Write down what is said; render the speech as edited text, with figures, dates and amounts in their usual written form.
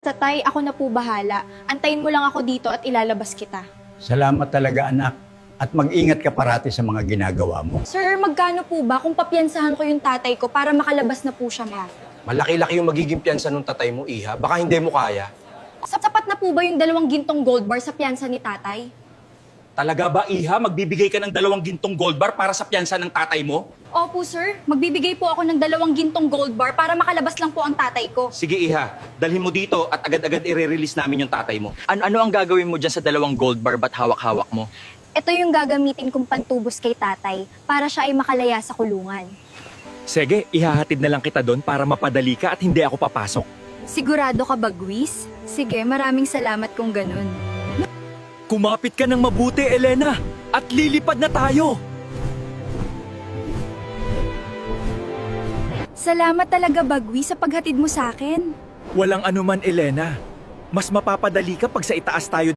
Tatay, ako na po bahala. Antayin mo lang ako dito at ilalabas kita. Salamat talaga, anak. At mag-ingat ka parati sa mga ginagawa mo. Sir, magkano po ba kung papiyansahan ko yung tatay ko para makalabas na po siya, ma? Malaki-laki yung magiging piyansa ng tatay mo, Iha. Baka hindi mo kaya. Sapat na po ba yung 2 gintong gold bar sa piyansa ni tatay? Talaga ba, Iha? Magbibigay ka ng 2 gintong gold bar para sa piyansa ng tatay mo? Opo, sir. Magbibigay po ako ng 2 gintong gold bar para makalabas lang po ang tatay ko. Sige, Iha. Dalhin mo dito at agad-agad i-release namin yung tatay mo. Ano ang gagawin mo dyan sa 2 gold bar ba't hawak-hawak mo? Ito yung gagamitin kong pantubos kay tatay para siya ay makalaya sa kulungan. Sige, ihahatid na lang kita doon para mapadali ka at hindi ako papasok. Sigurado ka ba, Guis? Sige, maraming salamat kung ganun. Kumapit ka ng mabuti, Elena! At lilipad na tayo! Salamat talaga, Bagwi, sa paghatid mo sa akin. Walang anuman, Elena. Mas mapapadali ka pag sa itaas tayo